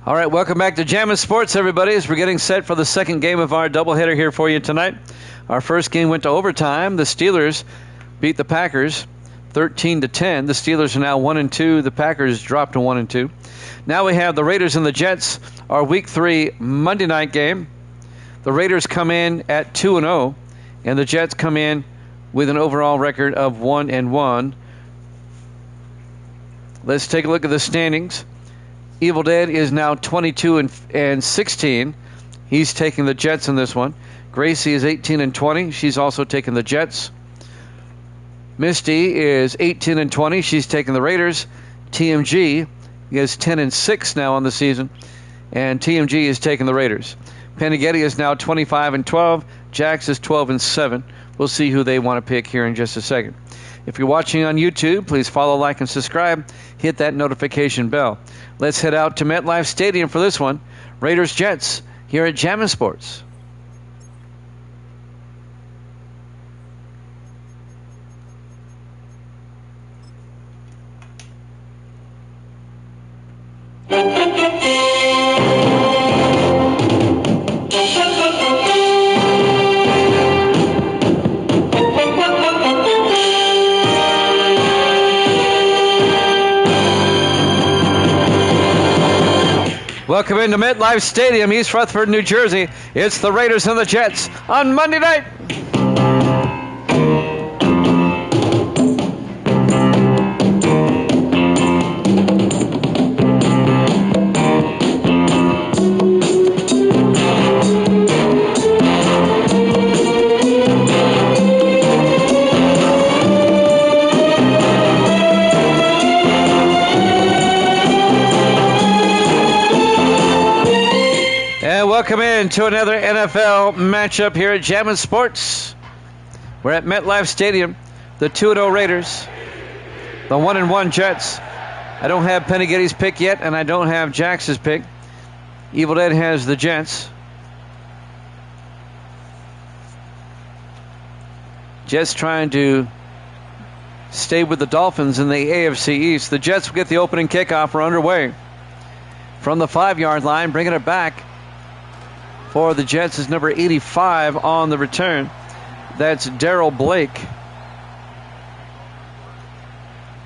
All right, welcome back to Jammin' Sports, everybody, as we're getting set for the second game of our doubleheader here for you tonight. Our first game went to overtime. The Steelers beat the Packers 13-10. The Steelers are now 1-2. The Packers dropped to 1-2. Now we have the Raiders and the Jets, our Week 3 Monday night game. The Raiders come in at 2-0, and the Jets come in with an overall record of 1-1. Let's take a look at the standings. Evil Dead is now 22-16. He's taking the Jets in this one. Gracie is 18-20. She's also taking the Jets. Misty is 18-20. She's taking the Raiders. TMG is 10-6 now on the season, and TMG is taking the Raiders. Penighetti is now 25-12. Jax is 12-7. We'll see who they want to pick here in just a second. If you're watching on YouTube, please follow, like, and subscribe. Hit that notification bell. Let's head out to MetLife Stadium for this one. Raiders-Jets here at Jammin' Sports. Welcome into MetLife Stadium, East Rutherford, New Jersey. It's the Raiders and the Jets on Monday night. Welcome in to another NFL matchup here at Jammin' Sports. We're at MetLife Stadium. The 2-0 Raiders, the 1-1 Jets. I don't have Penighetti's pick yet, and I don't have Jax's pick. Evil Dead has the Jets. Jets trying to stay with the Dolphins in the AFC East. The Jets will get the opening kickoff. We're underway from the 5-yard line, bringing it back. For the Jets is number 85 on the return. That's Darrell Blake.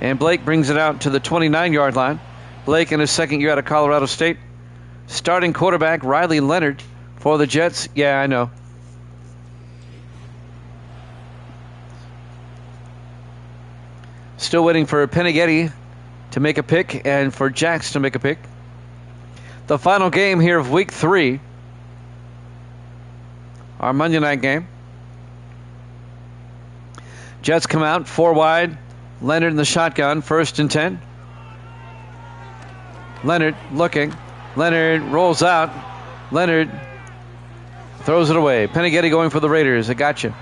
And Blake brings it out to the 29-yard line. Blake in his second year out of Colorado State. Starting quarterback Riley Leonard for the Jets. Yeah, I know. Still waiting for Penighetti to make a pick and for Jax to make a pick. The final game here of Week 3. Our Monday night game. Jets come out 4 wide. Leonard in the shotgun, 1st and 10. Leonard looking. Leonard rolls out. Leonard throws it away. Penighetti going for the Raiders. I got you.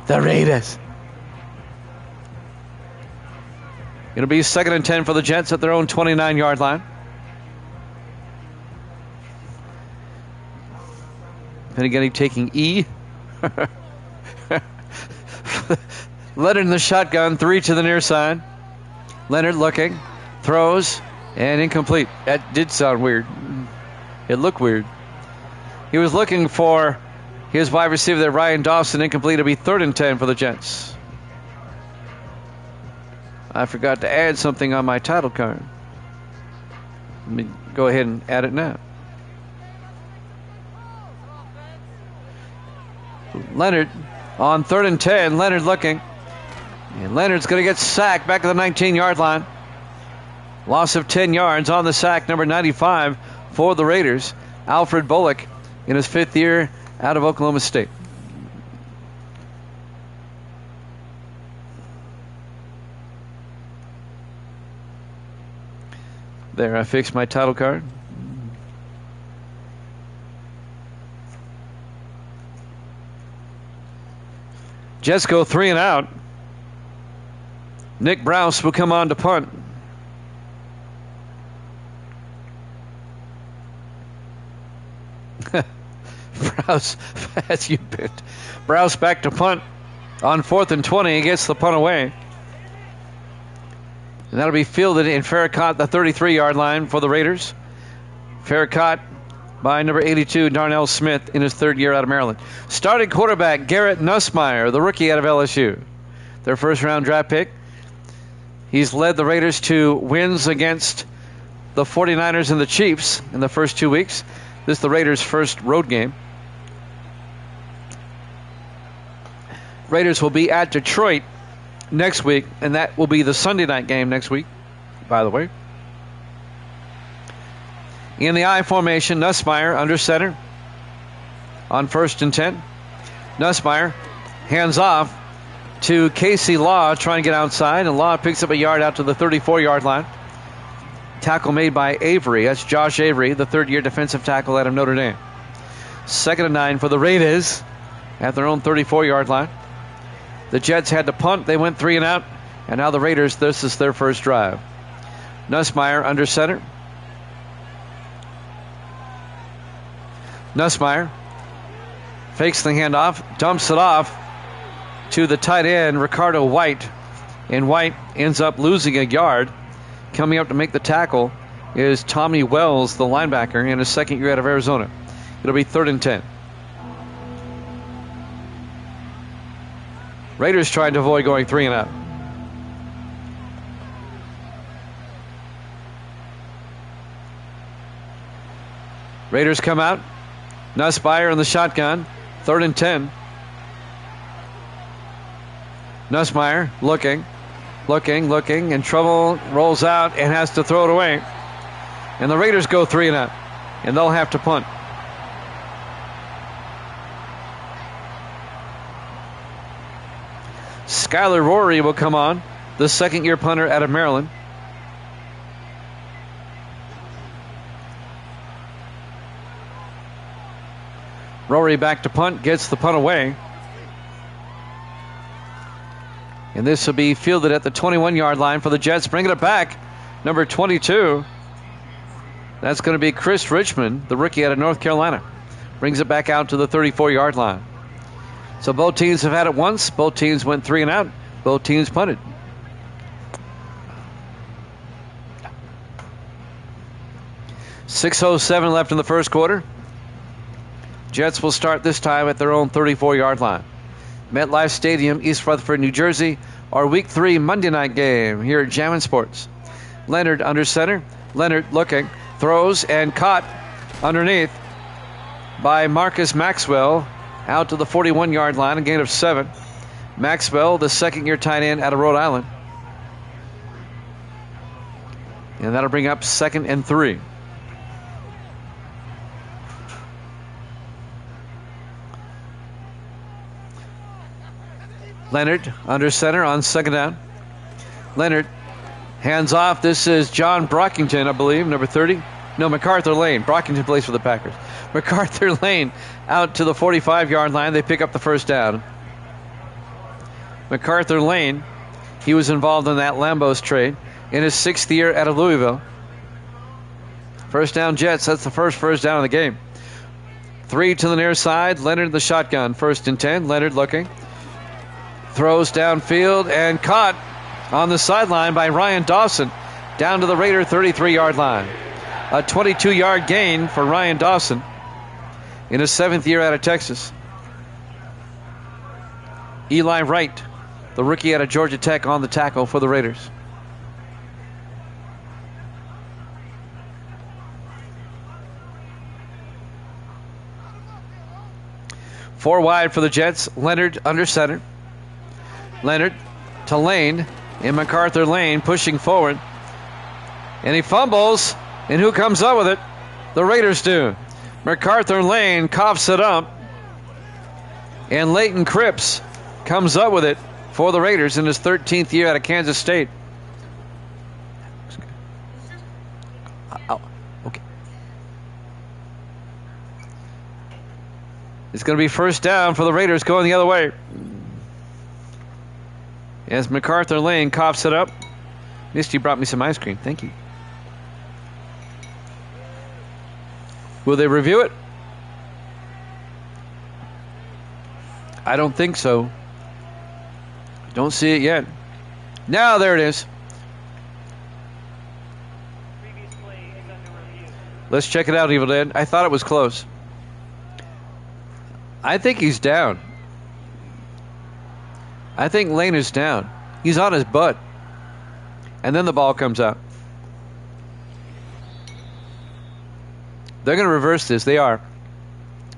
The Raiders. It'll be 2nd and 10 for the Jets at their own 29-yard line. Penighetti taking E. Leonard in the shotgun, 3 to the near side. Leonard looking, throws, and incomplete. That did sound weird. It looked weird. He was looking for his wide receiver there, Ryan Dawson, incomplete. It'll be 3rd and 10 for the Jets. I forgot to add something on my title card. Let me go ahead and add it now. Leonard on 3rd and 10. Leonard looking. And Leonard's going to get sacked back at the 19-yard line. Loss of 10 yards on the sack, number 95 for the Raiders. Alfred Bullock in his 5th year out of Oklahoma State. There, I fixed my title card. Jets go 3 and out. Nick Browse will come on to punt. Browse, as you bit. Browse back to punt on 4th and 20. He gets the punt away. And that'll be fielded in Farrakhan, the 33-yard line for the Raiders. Fair caught by number 82, Darnell Smith, in his third year out of Maryland. Starting quarterback, Garrett Nussmeier, the rookie out of LSU. Their first-round draft pick. He's led the Raiders to wins against the 49ers and the Chiefs in the first 2 weeks. This is the Raiders' first road game. Raiders will be at Detroit next week, and that will be the Sunday night game next week, by the way. In the I formation, Nussmeier under center on 1st and 10. Nussmeier hands off to Casey Law, trying to get outside, and Law picks up a yard out to the 34-yard line. Tackle made by Avery. That's Josh Avery, the third-year defensive tackle out of Notre Dame. 2nd and 9 for the Raiders at their own 34-yard line. The Jets had to punt. They went 3 and out, and now the Raiders, this is their first drive. Nussmeier under center. Nussmeier fakes the handoff, dumps it off to the tight end, Ricardo White. And White ends up losing a yard. Coming up to make the tackle is Tommy Wells, the linebacker, in his second year out of Arizona. It'll be 3rd and 10. Raiders trying to avoid going 3 and out. Raiders come out. Nussmeier in the shotgun. 3rd and 10. Nussmeier looking, and trouble, rolls out and has to throw it away. And the Raiders go 3 and out, and they'll have to punt. Skyler Rory will come on, the second-year punter out of Maryland. Rory back to punt, gets the punt away. And this will be fielded at the 21-yard line for the Jets. Bringing it back, number 22. That's going to be Chris Richmond, the rookie out of North Carolina. Brings it back out to the 34-yard line. So both teams have had it once. Both teams went 3 and out. Both teams punted. .6:07 left in the first quarter. Jets will start this time at their own 34-yard line. MetLife Stadium, East Rutherford, New Jersey. Our Week 3 Monday night game here at Jammin' Sports. Leonard under center. Leonard looking, throws, and caught underneath by Marcus Maxwell out to the 41-yard line, a gain of 7. Maxwell, the second-year tight end out of Rhode Island. And that'll bring up 2nd and 3. Leonard under center on 2nd down. Leonard hands off. This is John Brockington, I believe, number 30. No, MacArthur Lane. Brockington plays for the Packers. MacArthur Lane out to the 45-yard line. They pick up the first down. MacArthur Lane, he was involved in that Lambos trade in his 6th year out of Louisville. First down Jets. That's the first down of the game. 3 to the near side. Leonard the shotgun. 1st and 10. Leonard looking. Throws downfield and caught on the sideline by Ryan Dawson down to the Raider 33-yard line. A 22-yard gain for Ryan Dawson in his 7th year out of Texas. Eli Wright, the rookie out of Georgia Tech, on the tackle for the Raiders. Four wide for the Jets. Leonard under center. Leonard to Lane, and MacArthur Lane pushing forward. And he fumbles, and who comes up with it? The Raiders do. MacArthur Lane coughs it up, and Leighton Cripps comes up with it for the Raiders in his 13th year out of Kansas State. Okay. It's going to be first down for the Raiders going the other way. As MacArthur Lane coughs it up. Misty brought me some ice cream. Thank you. Will they review it? I don't think so. Don't see it yet. Now there it is. Let's check it out, Evil Dead. I thought it was close. I think he's down. I think Lane is down. He's on his butt. And then the ball comes out. They're going to reverse this. They are.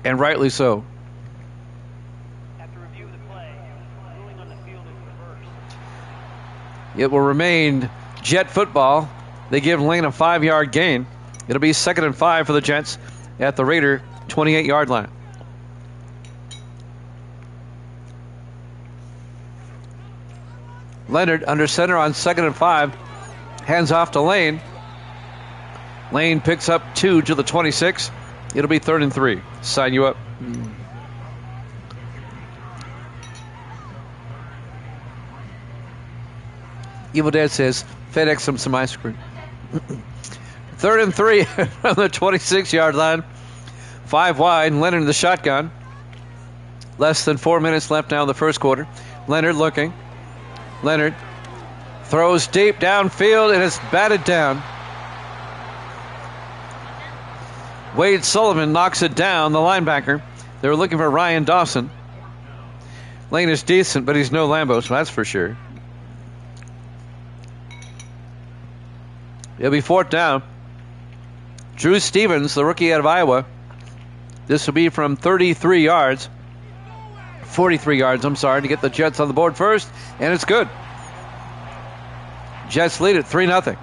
And rightly so. After review of the play, ruling on the field is reversed. It will remain Jet football. They give Lane a 5-yard gain. It'll be 2nd and 5 for the Jets at the Raider 28-yard line. Leonard under center on 2nd and 5. Hands off to Lane. Lane picks up 2 to the 26. It'll be 3rd and 3. Sign you up. Evil Dad says, FedEx him some ice cream. 3rd and 3 from the 26-yard line. 5 wide. Leonard in the shotgun. Less than 4 minutes left now in the first quarter. Leonard looking. Leonard throws deep downfield and it's batted down. Wade Sullivan knocks it down, the linebacker. They were looking for Ryan Dawson. Lane is decent, but he's no Lambo, so that's for sure. It'll be 4th down. Drew Stevens, the rookie out of Iowa. This will be from 33 yards. 43 yards, I'm sorry, to get the Jets on the board first, and it's good. Jets lead it 3-0.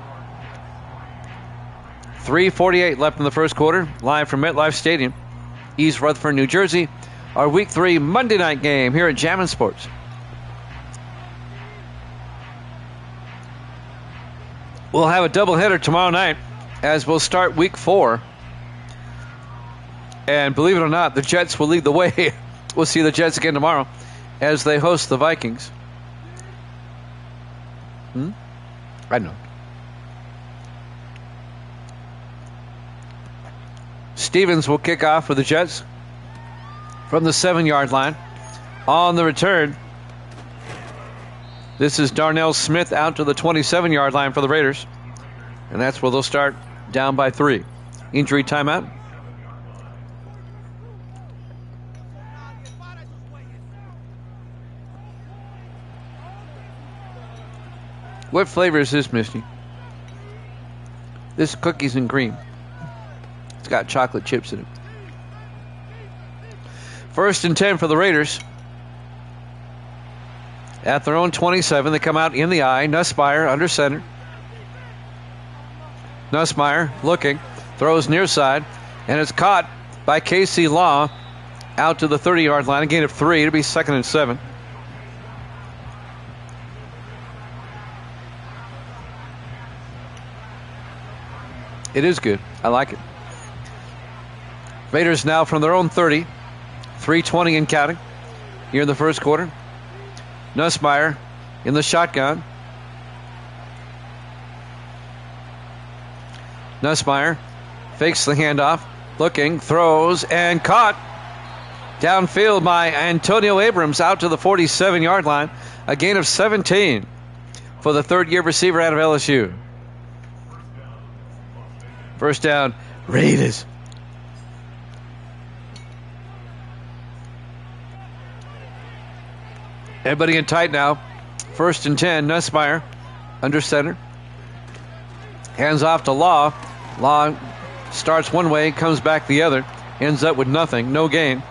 3:48 left in the first quarter, live from MetLife Stadium, East Rutherford, New Jersey. Our Week 3 Monday night game here at Jammin' Sports. We'll have a doubleheader tomorrow night as we'll start Week 4. And believe it or not, the Jets will lead the way. We'll see the Jets again tomorrow as they host the Vikings. I know. Stevens will kick off for the Jets from the 7-yard line. On the return, this is Darnell Smith out to the 27-yard line for the Raiders. And that's where they'll start down by 3. Injury timeout. What flavor is this, Misty? This is cookies and cream. It's got chocolate chips in it. 1st and 10 for the Raiders. At their own 27, they come out in the eye. Nussmeier under center. Nussmeier looking. Throws near side. And it's caught by Casey Law out to the 30-yard line. A gain of 3. It'll be 2nd and 7. It is good. I like it. Raiders now from their own 30. 3:20 and counting here in the first quarter. Nussmeier in the shotgun. Nussmeier fakes the handoff. Looking, throws, and caught. Downfield by Antonio Abrams out to the 47-yard line. A gain of 17 for the third-year receiver out of LSU. First down, Raiders. Everybody in tight now. 1st and 10, Nussmeier under center. Hands off to Law. Law starts one way, comes back the other. Ends up with nothing, no gain.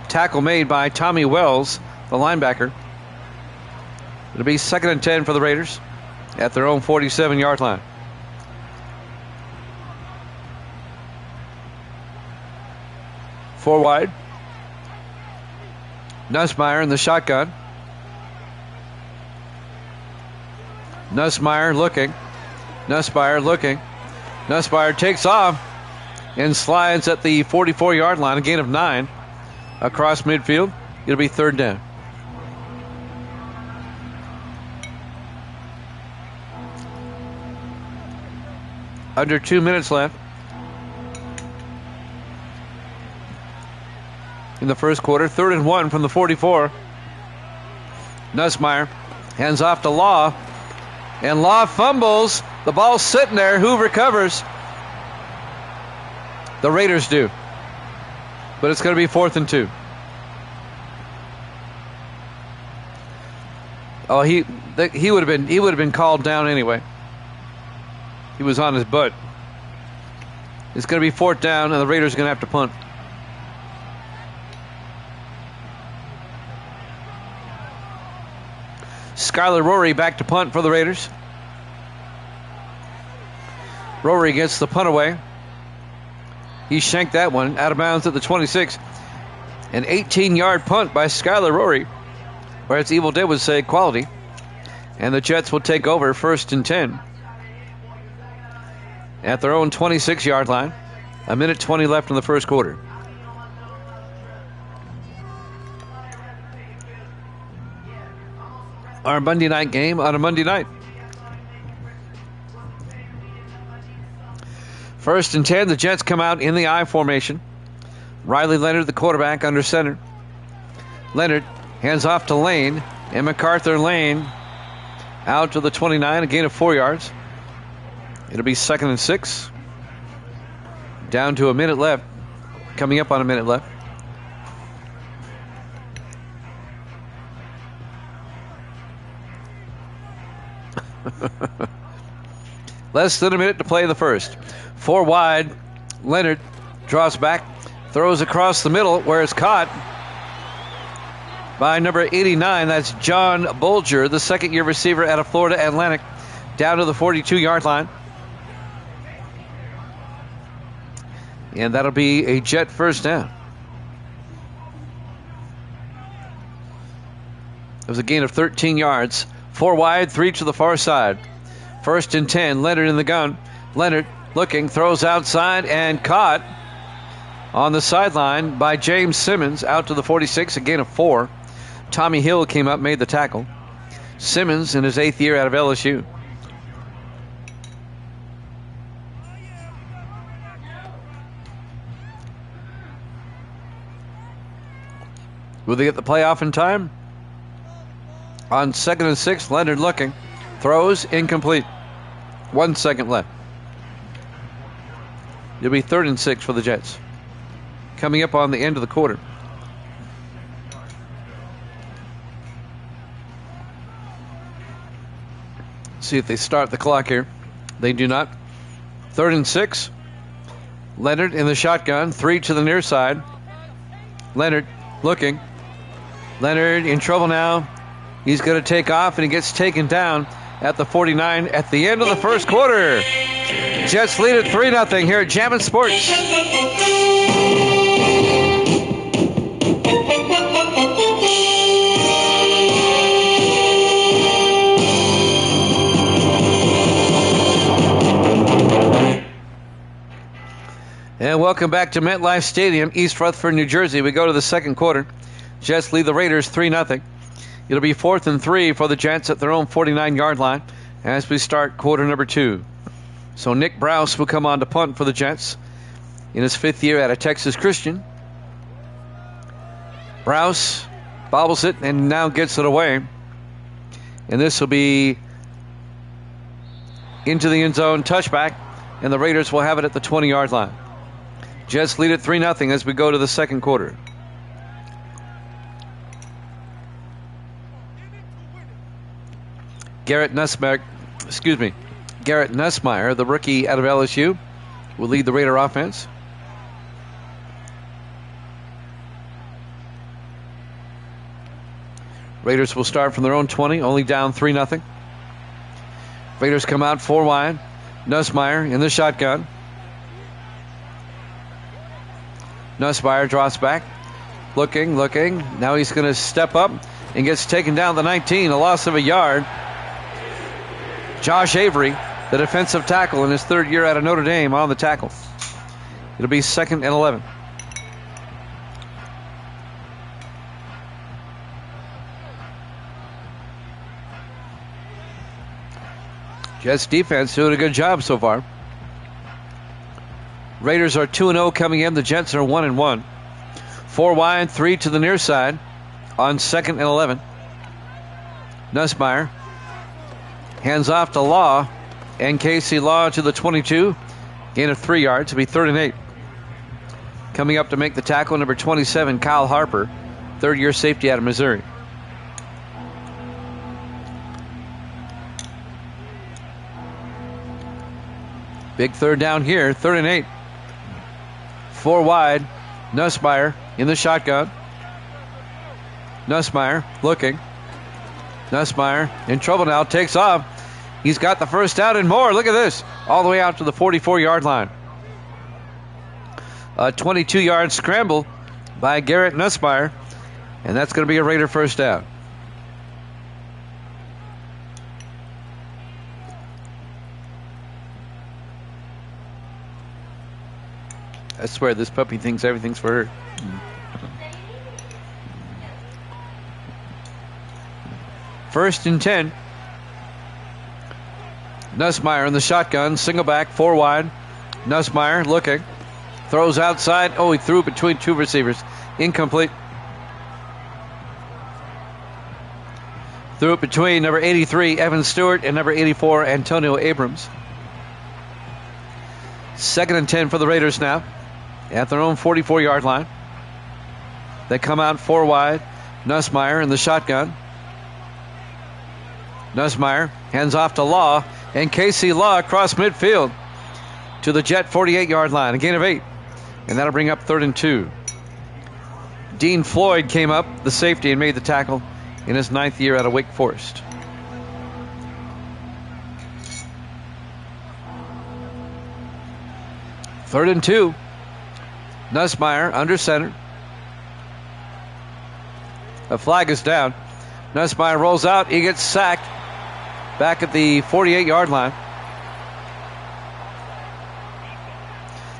Tackle made by Tommy Wells, the linebacker. It'll be 2nd and 10 for the Raiders at their own 47-yard line. Four wide. Nussmeier in the shotgun. Nussmeier looking. Nussmeier looking. Nussmeier takes off and slides at the 44-yard line. A gain of 9 across midfield. It'll be 3rd down. Under 2 minutes left in the first quarter. 3rd and 1 from the 44. Nussmeier hands off to Law. And Law fumbles. The ball's sitting there. Who recovers? The Raiders do. But it's going to be 4th and 2. Oh, he would have been called down anyway. He was on his butt. It's going to be 4th down, and the Raiders are going to have to punt. Skylar Rory back to punt for the Raiders. Rory gets the punt away. He shanked that one out of bounds at the 26. An 18-yard punt by Skylar Rory, or as Evil Dead would say, quality. And the Jets will take over 1st and 10 at their own 26-yard line. 1:20 left in the first quarter. Our Monday night game on a Monday night. 1st and 10, the Jets come out in the I formation. Riley Leonard, the quarterback, under center. Leonard hands off to Lane, and MacArthur Lane out to the 29, a gain of 4 yards. It'll be 2nd and 6. Down to a minute left. Coming up on a minute left. Less than a minute to play in the first. 4 wide. Leonard draws back, throws across the middle where it's caught by number 89. That's John Bolger, the second-year receiver out of Florida Atlantic, down to the 42-yard line. And that'll be a Jet first down. It was a gain of 13 yards. 4 wide, 3 to the far side. 1st and 10, Leonard in the gun. Leonard looking, throws outside and caught on the sideline by James Simmons out to the 46, a gain of 4. Tommy Hill came up, made the tackle. Simmons in his 8th year out of LSU. Will they get the playoff in time? On 2nd and 6, Leonard looking. Throws, incomplete. 1 second left. It'll be 3rd and 6 for the Jets. Coming up on the end of the quarter. See if they start the clock here. They do not. 3rd and 6. Leonard in the shotgun. 3 to the near side. Leonard looking. Leonard in trouble now. He's going to take off, and he gets taken down at the 49 at the end of the first quarter. Jets lead at 3-0 here at Jammin' Sports. And welcome back to MetLife Stadium, East Rutherford, New Jersey. We go to the second quarter. Jets lead the Raiders 3-0. It'll be 4th and 3 for the Jets at their own 49-yard line as we start quarter number 2. So Nick Browse will come on to punt for the Jets in his 5th year out of Texas Christian. Browse bobbles it and now gets it away. And this will be into the end zone, touchback, and the Raiders will have it at the 20-yard line. Jets lead at 3-0 as we go to the second quarter. Garrett Nussmeier, the rookie out of LSU, will lead the Raider offense. Raiders will start from their own 20, only down 3-0. Raiders come out 4 wide. Nussmeier in the shotgun. Nussmeier draws back. Looking. Now he's going to step up and gets taken down the 19, a loss of a yard. Josh Avery, the defensive tackle in his 3rd year out of Notre Dame, on the tackle. It'll be 2nd and 11. Jets defense doing a good job so far. Raiders are 2-0 coming in. The Jets are 1-1. 4 wide, 3 to the near side on 2nd and 11. Nussmeier hands off to Law, and Casey Law to the 22. Gain of 3 yards. It'll be 3rd and 8. Coming up to make the tackle, number 27, Kyle Harper, third-year safety out of Missouri. Big third down here, 3rd and 8. 4 wide. Nussmeier in the shotgun. Nussmeier looking. Nussmeier in trouble now, takes off. He's got the first down and more. Look at this. All the way out to the 44-yard line. A 22-yard scramble by Garrett Nussmeier, and that's going to be a Raider first down. I swear this puppy thinks everything's for her. First and 10. Nussmeier in the shotgun, single back, 4 wide. Nussmeier looking. Throws outside. Oh, he threw between 2 receivers. Incomplete. Threw it between number 83, Evan Stewart, and number 84, Antonio Abrams. 2nd and 10 for the Raiders now. At their own 44-yard line. They come out 4 wide. Nussmeier in the shotgun. Nussmeier hands off to Law. And Casey Law across midfield to the Jet 48-yard line. A gain of 8. And that'll bring up 3rd and 2. Dean Floyd came up, the safety, and made the tackle in his 9th year out of Wake Forest. Third and 2. Nussmeier under center. The flag is down. Nussmeier rolls out. He gets sacked back at the 48-yard line.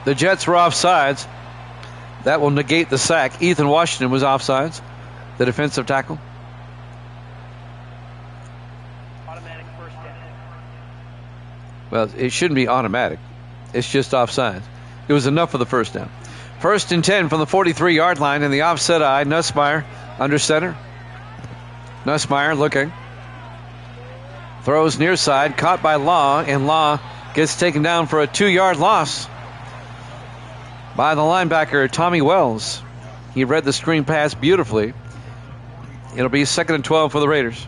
The Jets were offsides. That will negate the sack. Ethan Washington was offsides, the defensive tackle. Automatic first down. Well, it shouldn't be automatic. It's just offsides. It was enough for the first down. 1st and 10 from the 43-yard line in the offset eye. Nussmeier under center. Nussmeier looking. Throws near side. Caught by Law. And Law gets taken down for a 2-yard loss by the linebacker, Tommy Wells. He read the screen pass beautifully. It'll be 2nd and 12 for the Raiders.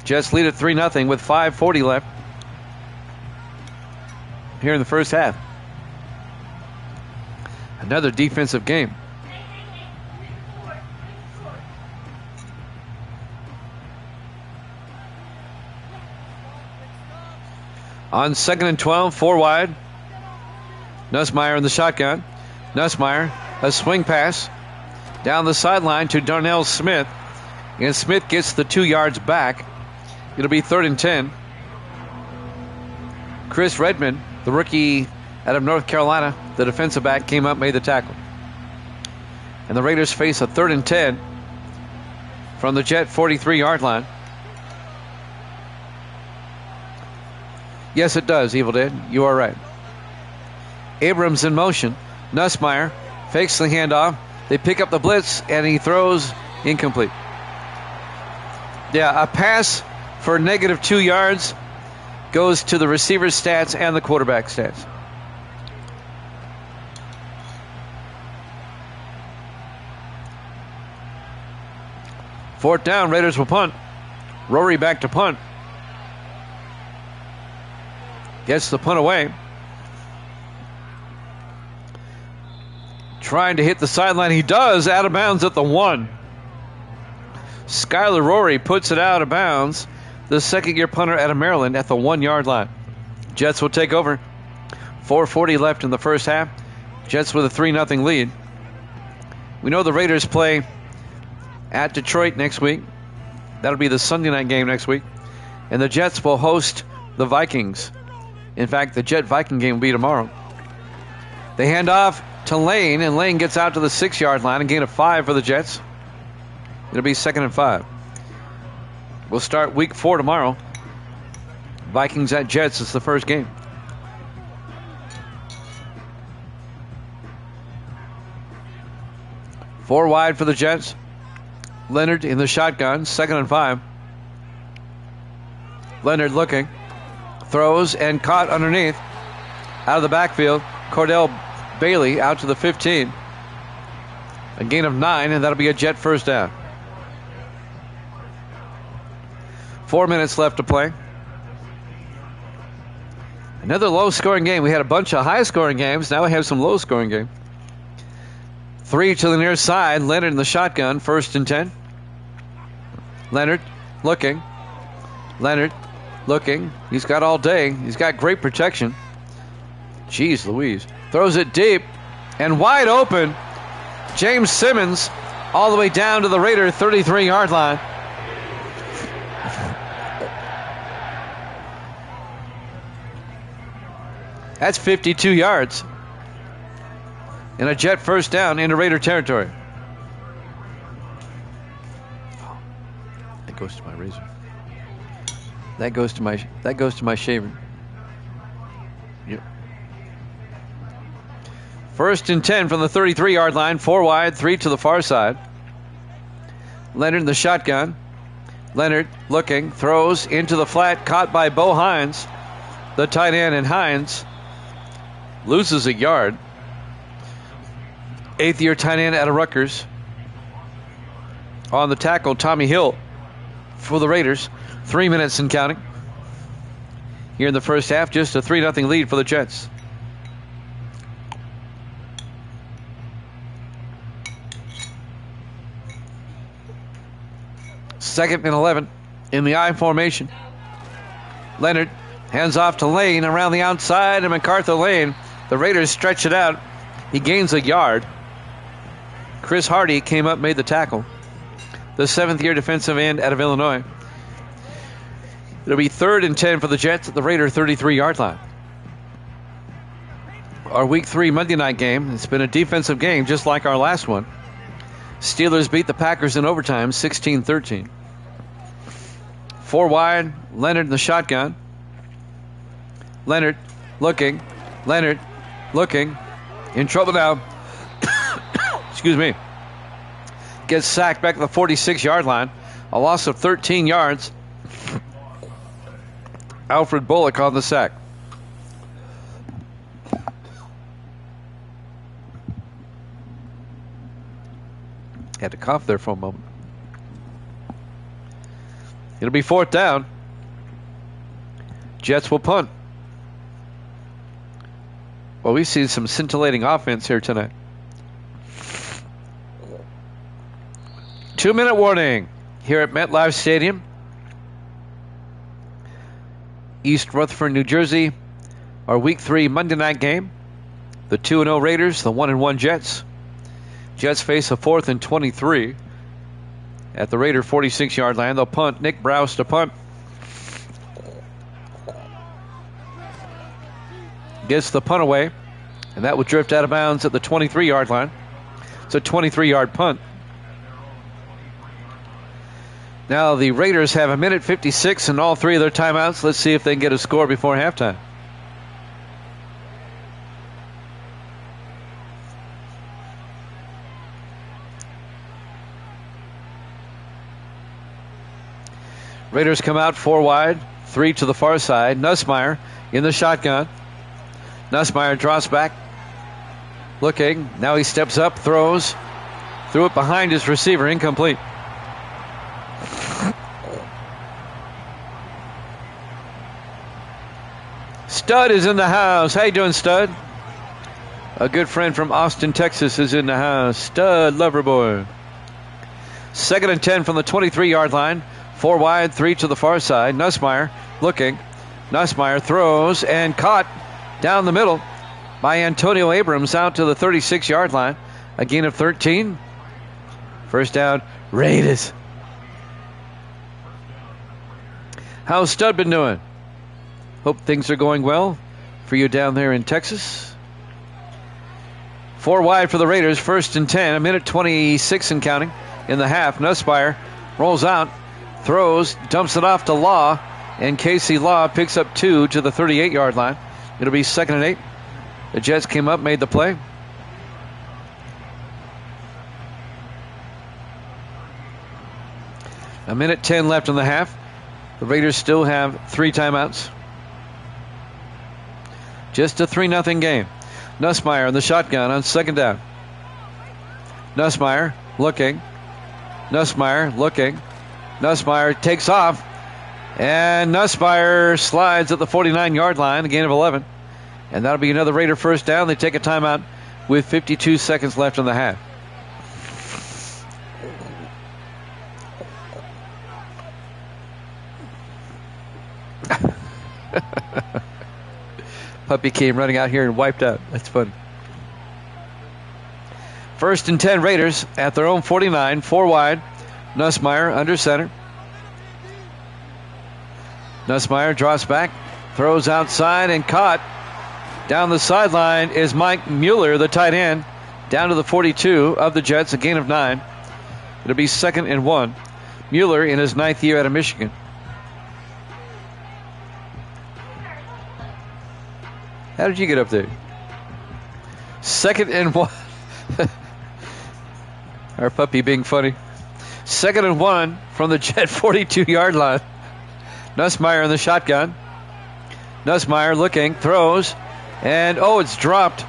Jets lead at 3-0 with 5:40 left here in the first half. Another defensive game. On 2nd and 12, 4 wide. Nussmeier in the shotgun. Nussmeier, a swing pass down the sideline to Darnell Smith. And Smith gets the 2 yards back. It'll be 3rd and 10. Chris Redmond, the rookie out of North Carolina, the defensive back, came up, made the tackle. And the Raiders face a 3rd and 10 from the Jet 43-yard line. Yes, it does, Evil Dead. You are right. Abrams in motion. Nussmeier fakes the handoff. They pick up the blitz, and he throws incomplete. Yeah, a pass for negative 2 yards goes to the receiver's stats and the quarterback stats. Fourth down, Raiders will punt. Rory back to punt. Gets the punt away. Trying to hit the sideline. He does, out of bounds at the 1. Skylar Rory puts it out of bounds. The second-year punter out of Maryland at the 1-yard line. Jets will take over. 4:40 left in the first half. Jets with a 3-0 lead. We know the Raiders play at Detroit next week. That'll be the Sunday night game next week. And the Jets will host the Vikings. In fact, the Jet Viking game will be tomorrow. They hand off to Lane, and Lane gets out to the 6-yard line. A gain of 5 for the Jets. It'll be 2nd and 5. We'll start week 4 tomorrow. Vikings at Jets is the first game. Four wide for the Jets. Leonard in the shotgun, 2nd and 5. Leonard looking. Throws and caught underneath. Out of the backfield. Cordell Bailey out to the 15. A gain of 9, and that'll be a Jet first down. 4 minutes left to play. Another low-scoring game. We had a bunch of high-scoring games. Now we have some low-scoring games. 3 to the near side. Leonard in the shotgun. 1st and 10. Leonard looking. Leonard looking. He's got all day. He's got great protection. Jeez Louise. Throws it deep and wide open. James Simmons all the way down to the Raider 33-yard line. That's 52 yards. And a Jet first down into Raider territory. That goes to my razor. That goes to my shaver. Yep. 1st and 10 from the 33-yard line. 4 wide, 3 to the far side. Leonard in the shotgun. Leonard looking, throws into the flat, caught by Bo Hines, the tight end, and Hines loses a yard. 8th-year tight end out of Rutgers. On the tackle, Tommy Hill for the Raiders. 3 minutes and counting. Here in the first half, just a 3-0 lead for the Jets. Second and 11 in the I formation. Leonard hands off to Lane around the outside, and MacArthur Lane. The Raiders stretch it out. He gains a yard. Chris Hardy came up, made the tackle. The 7th-year defensive end out of Illinois. It'll be 3rd and 10 for the Jets at the Raider 33-yard line. Our Week 3 Monday night game. It's been a defensive game just like our last one. Steelers beat the Packers in overtime 16-13. 4 wide, Leonard in the shotgun. Leonard looking. Leonard looking. In trouble now. Excuse me. Gets sacked back to the 46-yard line. A loss of 13 yards. Alfred Bullock on the sack. Had to cough there for a moment. It'll be 4th down. Jets will punt. Well, we've seen some scintillating offense here tonight. 2-minute warning here at MetLife Stadium. East Rutherford, New Jersey. Our Week 3 Monday night game. The 2-0 Raiders, the 1-1 Jets. Jets face a 4th and 23 at the Raider 46-yard line. They'll punt. Nick Browse to punt. Gets the punt away, and that will drift out of bounds at the 23-yard line. It's a 23-yard punt. Now the Raiders have 1:56 in all 3 of their timeouts. Let's see if they can get a score before halftime. Raiders come out 4 wide, 3 to the far side. Nussmeier in the shotgun. Nussmeier drops back. Looking. Now he steps up, throws. Threw it behind his receiver. Incomplete. Stud is in the house. How you doing, Stud? A good friend from Austin, Texas is in the house. Stud Loverboy. 2nd and 10 from the 23-yard line. 4 wide, 3 to the far side. Nussmeier looking. Nussmeier throws and caught down the middle by Antonio Abrams out to the 36-yard line. A gain of 13. First down, Raiders. How's Stud been doing? Hope things are going well for you down there in Texas. 4 wide for the Raiders. 1st and 10. 1:26 and counting in the half. Nussmeier rolls out. Throws, dumps it off to Law, and Casey Law picks up 2 to the 38-yard line. It'll be 2nd and 8. The Jets came up, made the play. A 1:10 left in the half. The Raiders still have 3 timeouts. Just a 3-0 game. Nussmeier in the shotgun on 2nd down. Nussmeier looking. Nussmeier looking. Nussmeier takes off. And Nussmeier slides at the 49-yard line, a gain of 11. And that'll be another Raider first down. They take a timeout with 52 seconds left in the half. Puppy came running out here and wiped out. That's funny. First and 10 Raiders at their own 49, 4 wide. Nussmeier under center. Nussmeier drops back, throws outside and caught. Down the sideline is Mike Mueller, the tight end, down to the 42 of the Jets, a gain of 9. It'll be 2nd and 1. Mueller in his 9th year out of Michigan. How did you get up there? 2nd and 1. Our puppy being funny. 2nd and 1 from the Jet 42-yard line. Nussmeier in the shotgun. Nussmeier looking, throws, and it's dropped.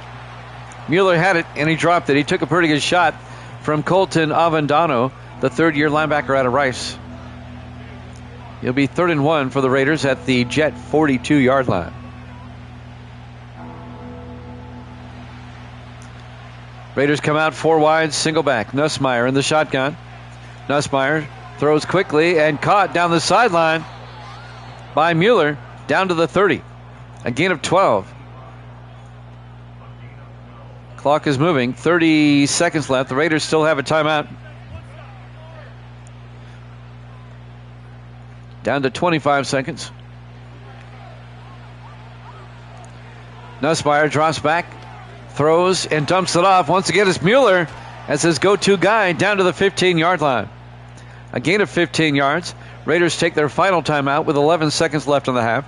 Mueller had it, and he dropped it. He took a pretty good shot from Colton Avendano, the third-year linebacker out of Rice. It'll be 3rd and 1 for the Raiders at the Jet 42-yard line. Raiders come out 4 wide, single back. Nussmeier in the shotgun. Nussmeier throws quickly and caught down the sideline by Mueller down to the 30. A gain of 12. Clock is moving. 30 seconds left. The Raiders still have a timeout. Down to 25 seconds. Nussmeier drops back, throws, and dumps it off. Once again, it's Mueller as his go-to guy down to the 15-yard line. A gain of 15 yards. Raiders take their final timeout with 11 seconds left in the half.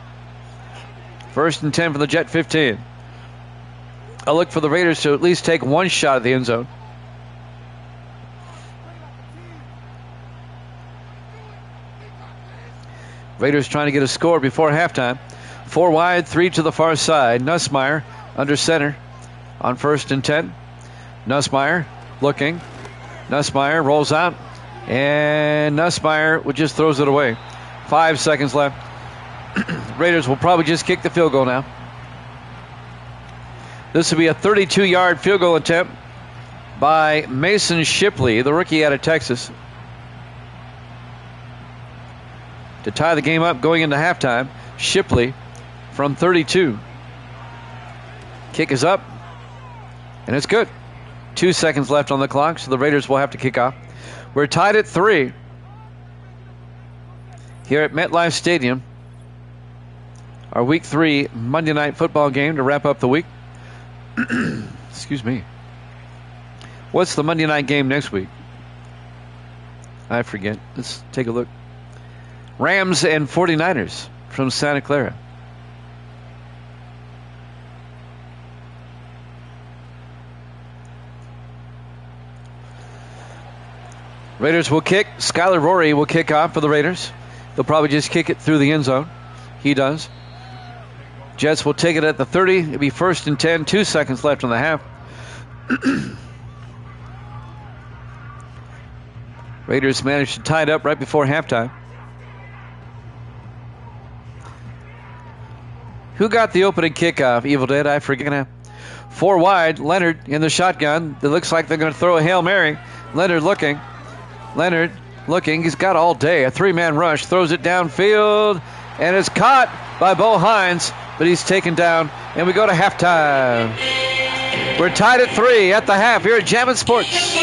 1st and 10 from the Jet 15. A look for the Raiders to at least take one shot at the end zone. Raiders trying to get a score before halftime. 4 wide, 3 to the far side. Nussmeier under center on 1st and 10. Nussmeier looking. Nussmeier rolls out. And Nussmeier just throws it away. 5 seconds left. Raiders will probably just kick the field goal now. This will be a 32-yard field goal attempt by Mason Shipley, the rookie out of Texas, to tie the game up going into halftime. Shipley from 32. Kick is up, and it's good. 2 seconds left on the clock, so the Raiders will have to kick off. We're tied at 3 here at MetLife Stadium. Our Week 3 Monday Night Football game to wrap up the week. Excuse me. What's the Monday night game next week? I forget. Let's take a look. Rams and 49ers from Santa Clara. Raiders will kick. Skylar Rory will kick off for the Raiders. They'll probably just kick it through the end zone. He does. Jets will take it at the 30. It'll be 1st and 10. 2 seconds left in the half. Raiders managed to tie it up right before halftime. Who got the opening kickoff? Evil Dead, I forget now. 4 wide. Leonard in the shotgun. It looks like they're going to throw a Hail Mary. Leonard looking. He's got all day. A 3-man rush. Throws it downfield. And it's caught by Bo Hines. But he's taken down. And we go to halftime. We're tied at 3 at the half here at Jammin' Sports.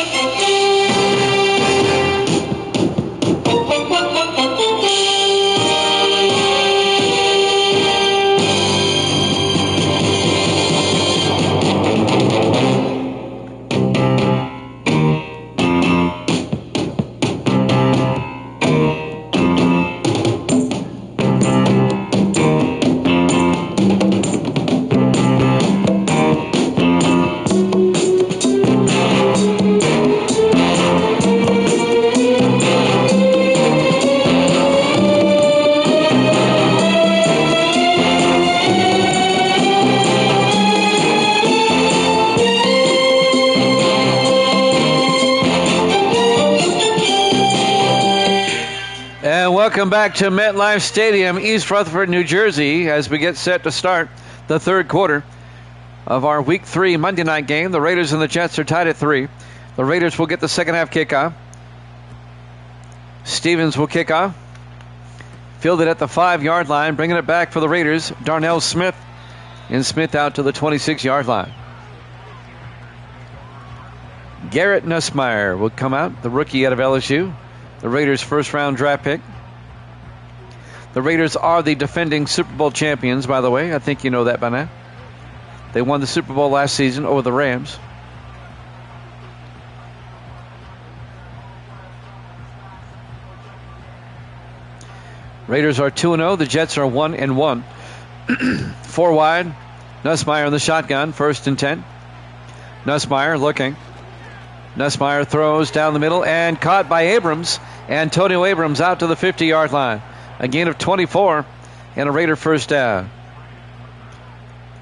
Welcome back to MetLife Stadium, East Rutherford, New Jersey, as we get set to start the third quarter of our Week 3 Monday night game. The Raiders and the Jets are tied at 3. The Raiders will get the second half kickoff. Stevens will kick off. Fielded at the 5-yard line, bringing it back for the Raiders, Darnell Smith. And Smith out to the 26-yard line. Garrett Nussmeier will come out, the rookie out of LSU, the Raiders' first-round draft pick. The Raiders are the defending Super Bowl champions, by the way. I think you know that by now. They won the Super Bowl last season over the Rams. Raiders are 2-0. The Jets are 1-1. 4 wide. Nussmeier in the shotgun. 1st and 10. Nussmeier looking. Nussmeier throws down the middle and caught by Abrams. Antonio Abrams out to the 50-yard line. A gain of 24 and a Raider first down.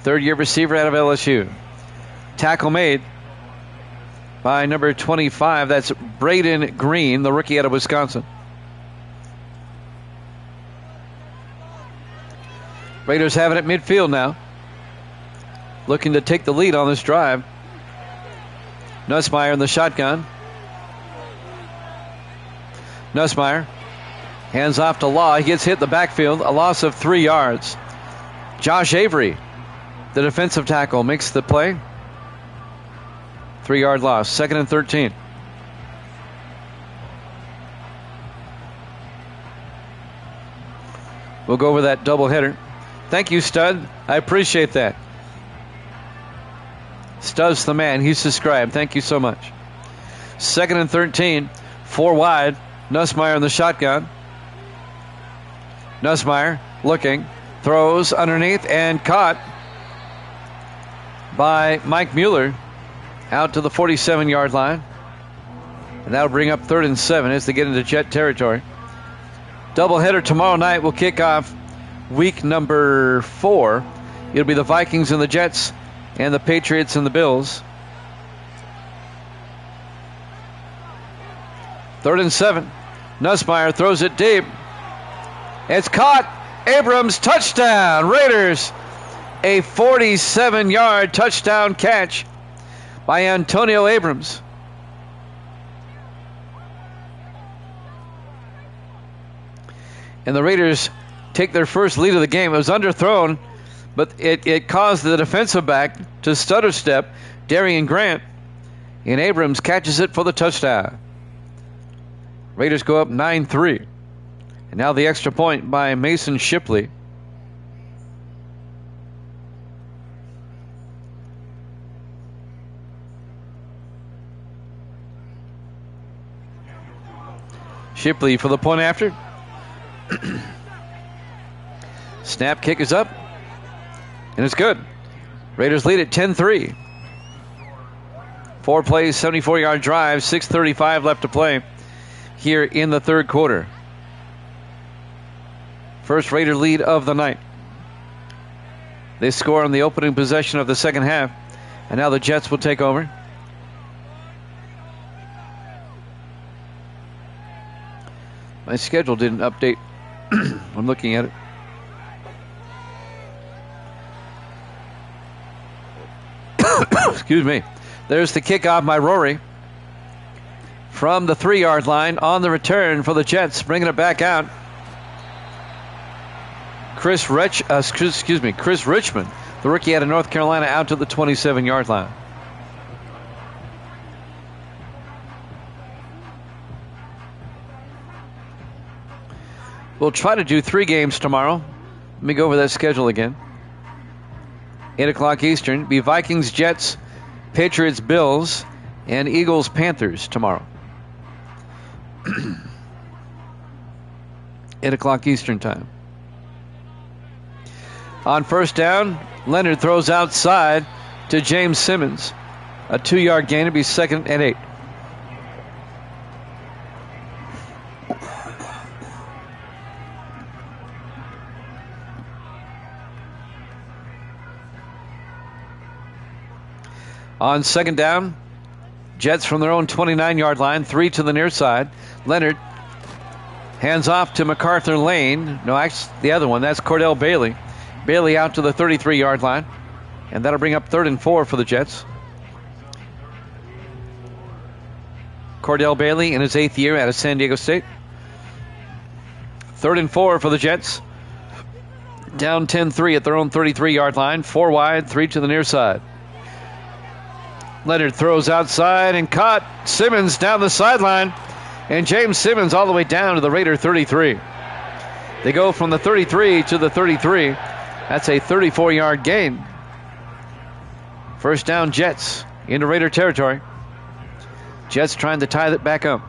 Third-year receiver out of LSU. Tackle made by number 25. That's Braden Green, the rookie out of Wisconsin. Raiders have it at midfield now. Looking to take the lead on this drive. Nussmeier in the shotgun. Nussmeier hands off to Law. He gets hit in the backfield. A loss of 3 yards. Josh Avery, the defensive tackle, makes the play. 3-yard loss. 2nd and 13. We'll go over that doubleheader. Thank you, Stud. I appreciate that. Stud's the man. He's subscribed. Thank you so much. 2nd and 13. 4 wide. Nussmeier in the shotgun. Nussmeier looking. Throws underneath and caught by Mike Mueller out to the 47-yard line. And that'll bring up 3rd and 7 as they get into Jet territory. Doubleheader tomorrow night will kick off week number 4. It'll be the Vikings and the Jets and the Patriots and the Bills. 3rd and 7. Nussmeier throws it deep. It's caught. Abrams, touchdown. Raiders. A 47-yard touchdown catch by Antonio Abrams. And the Raiders take their first lead of the game. It was underthrown, but it caused the defensive back to stutter step, Darian Grant, and Abrams catches it for the touchdown. Raiders go up 9-3. And now the extra point by Mason Shipley. Shipley for the point after. Snap, kick is up. And it's good. Raiders lead at 10-3. 4 plays, 74-yard drive, 6:35 left to play here in the third quarter. First Raider lead of the night. They score on the opening possession of the second half. And now the Jets will take over. My schedule didn't update. I'm looking at it. Excuse me. There's the kickoff by Rory. From the 3-yard line on the return for the Jets. Bringing it back out. Chris Richmond, the rookie out of North Carolina, out to the 27-yard line. We'll try to do 3 games tomorrow. Let me go over that schedule again. 8 o'clock Eastern. Be Vikings, Jets, Patriots, Bills, and Eagles, Panthers tomorrow. 8 o'clock Eastern time. On first down, Leonard throws outside to James Simmons. A 2-yard gain to be 2nd and 8. On second down, Jets from their own 29-yard line, 3 to the near side. Leonard Hands off to MacArthur Lane. No, actually, the other one. That's Cordell Bailey. Bailey out to the 33-yard line. And that'll bring up 3rd and 4 for the Jets. Cordell Bailey in his 8th year out of San Diego State. 3rd and 4 for the Jets. Down 10-3 at their own 33-yard line. 4 wide, 3 to the near side. Leonard throws outside and caught. Simmons down the sideline. And James Simmons all the way down to the Raider 33. They go from the 33 to the 33. That's a 34-yard gain. First down, Jets into Raider territory. Jets trying to tie that back up.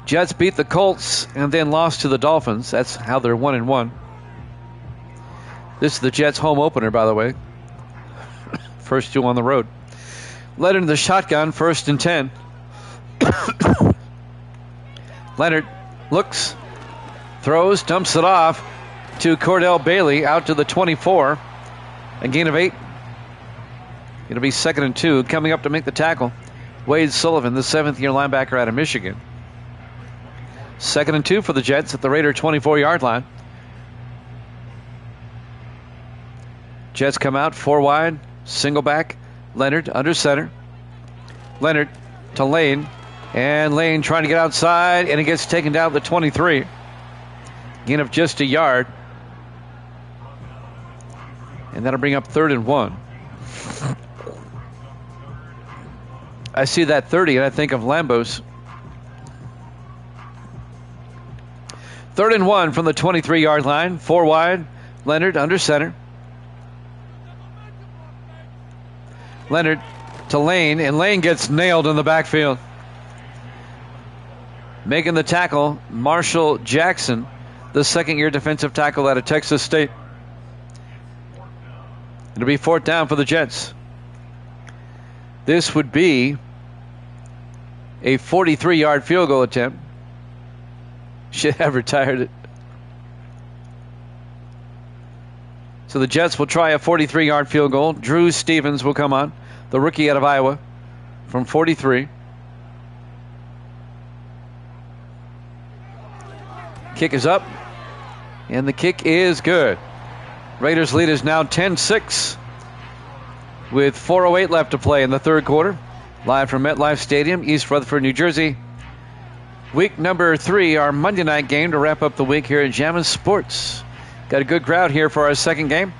Jets beat the Colts and then lost to the Dolphins. That's how they're 1-1. This is the Jets' home opener, by the way. First 2 on the road. Leonard in the shotgun, 1st and 10. Leonard looks, throws, dumps it off to Cordell Bailey out to the 24. A gain of 8. It'll be 2nd and 2. Coming up to make the tackle, Wade Sullivan, the 7th-year linebacker out of Michigan. 2nd and 2 for the Jets at the Raider 24-yard line. Jets come out 4 wide, single back. Leonard under center. Leonard to Lane. And Lane trying to get outside, and he gets taken down at the 23. Gain of just a yard. And that'll bring up 3rd and 1. I see that 30, and I think of Lambos. 3rd and 1 from the 23-yard line. 4 wide. Leonard under center. Leonard to Lane, and Lane gets nailed in the backfield. Making the tackle, Marshall Jackson, the 2nd-year defensive tackle out of Texas State. It'll be 4th down for the Jets. This would be a 43-yard field goal attempt. Should have retired it. So the Jets will try a 43-yard field goal. Drew Stevens will come on, the rookie out of Iowa, from 43. Kick is up, and the kick is good. Raiders lead is now 10-6 with 4:08 left to play in the 3rd quarter. Live from MetLife Stadium, East Rutherford, New Jersey. Week number 3, our Monday night game to wrap up the week here at Jammin' Sports. Got a good crowd here for our 2nd game.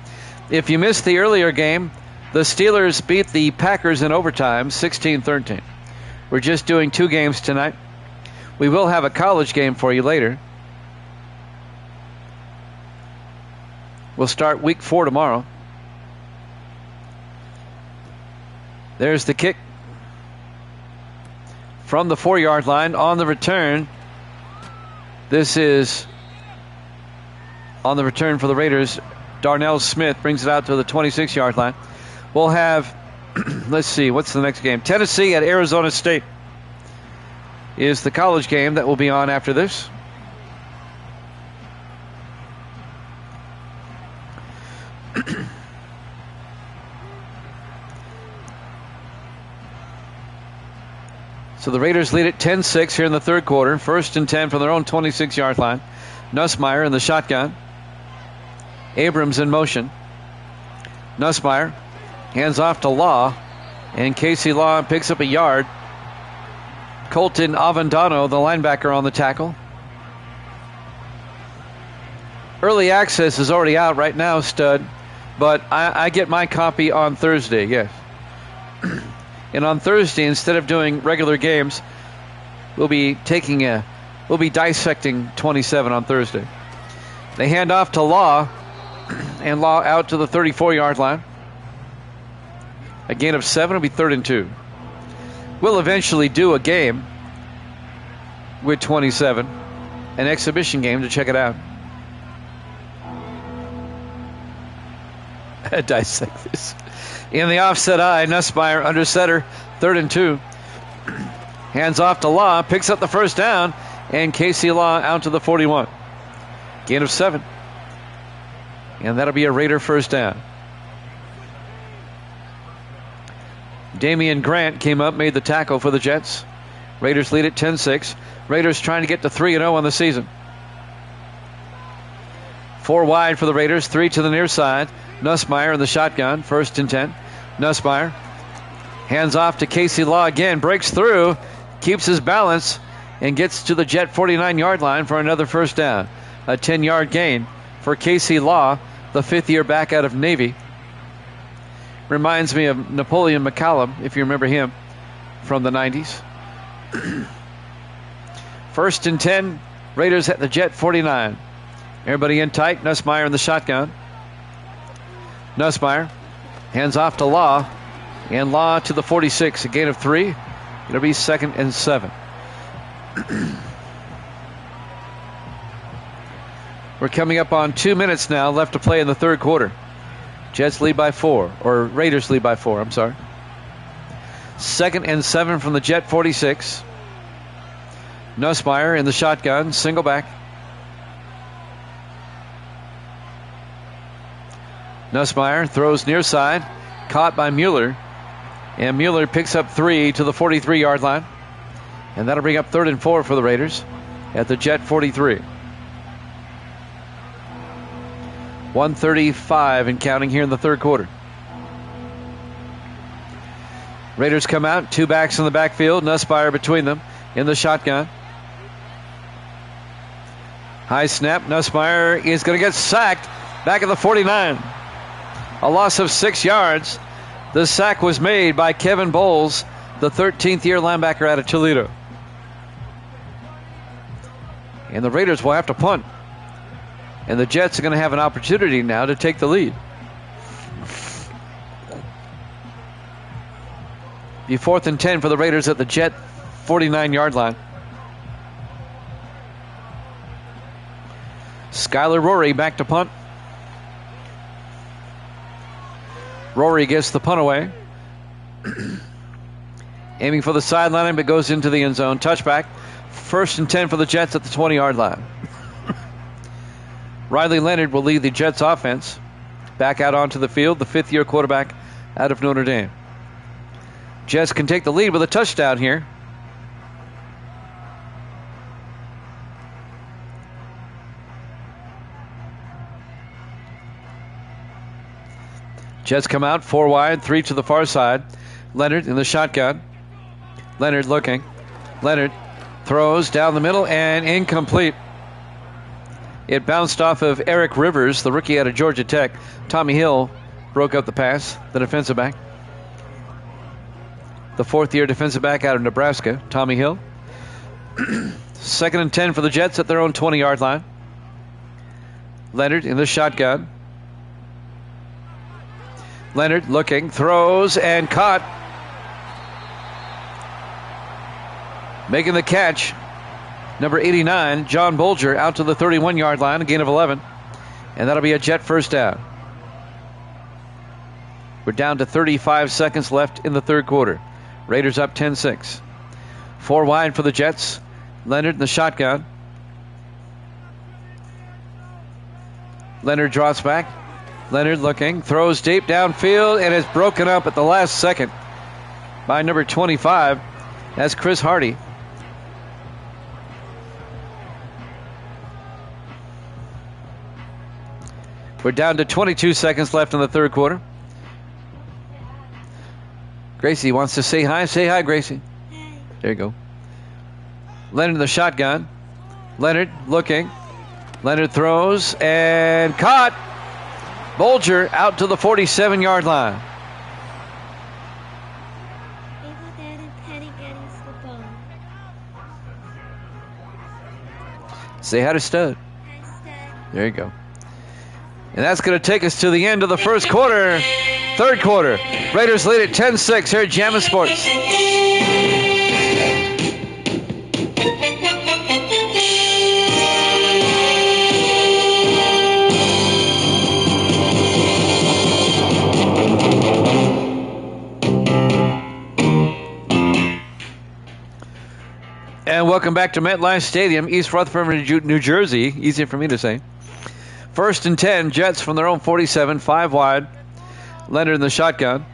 If you missed the earlier game, the Steelers beat the Packers in overtime, 16-13. We're just doing 2 games tonight. We will have a college game for you later. We'll start week 4 tomorrow. There's the kick from the 4-yard line on the return. This is on the return for the Raiders. Darnell Smith brings it out to the 26-yard line. We'll have, let's see, what's the next game? Tennessee at Arizona State is the college game that will be on after this. So the Raiders lead at 10-6 here in the 3rd quarter. 1st and 10 from their own 26-yard line. Nussmeier in the shotgun. Abrams in motion. Nussmeier hands off to Law. And Casey Law picks up a yard. Colton Avendano, the linebacker, on the tackle. Early access is already out right now, Stud. But I get my copy on Thursday, yes. And on Thursday, instead of doing regular games, we'll be dissecting 27 on Thursday. They hand off to Law, and Law out to the 34-yard line. A gain of 7 will be 3rd and 2. We'll eventually do a game with 27, an exhibition game to check it out. Dissect this. In the offset eye, Nussmeier under center, 3rd and 2. Hands off to Law, picks up the 1st down, and Casey Law out to the 41. Gain of 7. And that'll be a Raider 1st down. Damian Grant came up, made the tackle for the Jets. Raiders lead at 10-6. Raiders trying to get to 3-0 on the season. 4 wide for the Raiders, 3 to the near side. Nussmeier in the shotgun, 1st and 10. Nussmeier hands off to Casey Law again, breaks through, keeps his balance, and gets to the Jet 49-yard line for another first down. A 10-yard gain for Casey Law, the 5th-year back out of Navy. Reminds me of Napoleon McCallum, if you remember him from the 90s. 1st and 10, Raiders at the Jet 49. Everybody in tight, Nussmeier in the shotgun. Nussmeier hands off to Law, and Law to the 46, a gain of 3. It'll be 2nd and 7. We're coming up on 2 minutes now left to play in the third quarter. Jets lead by 4, or Raiders lead by 4, I'm sorry. 2nd and 7 from the Jet 46. Nussmeier in the shotgun, single back. Nussmeier throws near side, caught by Mueller. And Mueller picks up 3 to the 43-yard line. And that'll bring up 3rd and 4 for the Raiders at the Jet 43. 1:35 and counting here in the third quarter. Raiders come out, 2 backs in the backfield, Nussmeier between them in the shotgun. High snap, Nussmeier is going to get sacked back at the 49. A loss of 6 yards. The sack was made by Kevin Bowles, the 13th-year linebacker out of Toledo. And the Raiders will have to punt. And the Jets are going to have an opportunity now to take the lead. Be 4th and 10 for the Raiders at the Jet 49-yard line. Skylar Rory back to punt. Rory gets the punt away. Aiming for the sideline, but goes into the end zone. Touchback. 1st and 10 for the Jets at the 20-yard line. Riley Leonard will lead the Jets offense. Back out onto the field, the 5th-year quarterback out of Notre Dame. Jets can take the lead with a touchdown here. Jets come out, 4 wide, 3 to the far side. Leonard in the shotgun. Leonard looking. Leonard throws down the middle and incomplete. It bounced off of Eric Rivers, the rookie out of Georgia Tech. Tommy Hill broke up the pass, the defensive back. The 4th-year defensive back out of Nebraska, Tommy Hill. 2nd and 10 for the Jets at their own 20-yard line. Leonard in the shotgun. Leonard looking, throws, and caught. Making the catch, number 89, John Bolger, out to the 31-yard line, a gain of 11. And that'll be a Jet first down. We're down to 35 seconds left in the third quarter. Raiders up 10-6. 4 wide for the Jets. Leonard in the shotgun. Leonard drops back. Leonard looking, throws deep downfield, and is broken up at the last second by number 25. That's Chris Hardy. We're down to 22 seconds left in the third quarter. Gracie wants to say hi. Say hi, Gracie. Hi. There you go. Leonard in the shotgun. Leonard looking. Leonard throws and caught. Bolger out to the 47-yard line. Say hi to Stud. There you go. And that's going to take us to the end of the first quarter. Third quarter. Raiders lead at 10-6 here at Jammin' Sports. And welcome back to MetLife Stadium, East Rutherford, New Jersey. Easy for me to say. 1st and 10, Jets from their own 47, 5 wide. Leonard in the shotgun.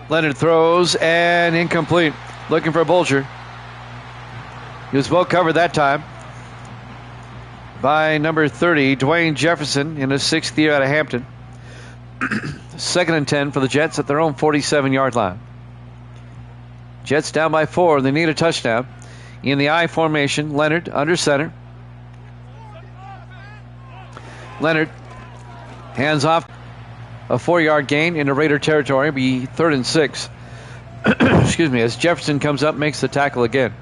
Leonard throws and incomplete. Looking for Bolger. He was well covered that time by number 30, Dwayne Jefferson, in his 6th year out of Hampton. 2nd and 10 for the Jets at their own 47-yard line. Jets down by 4. They need a touchdown. In the I formation, Leonard under center. Leonard hands off, a 4-yard gain into Raider territory. Be 3rd and 6. Excuse me, as Jefferson comes up, makes the tackle again.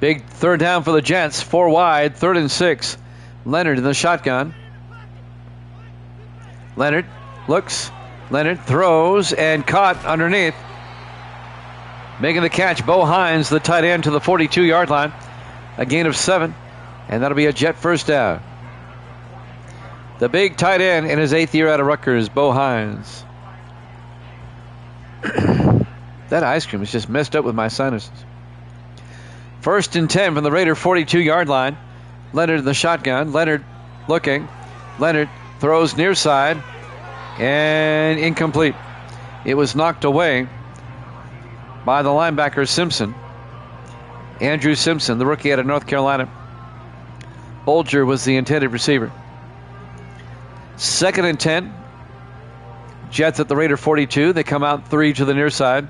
Big 3rd down for the Jets. 4 wide, 3rd and 6. Leonard in the shotgun. Leonard looks. Leonard throws and caught underneath. Making the catch, Bo Hines, the tight end, to the 42-yard line. A gain of 7, and that'll be a Jet first down. The big tight end in his 8th year out of Rutgers, Bo Hines. That ice cream is just messed up with my sinuses. 1st and 10 from the Raider 42-yard line. Leonard in the shotgun. Leonard looking. Leonard throws near side and incomplete. It was knocked away by the linebacker Simpson. Andrew Simpson, the rookie out of North Carolina. Bolger was the intended receiver. 2nd and 10. Jets at the Raider 42. They come out 3 to the near side.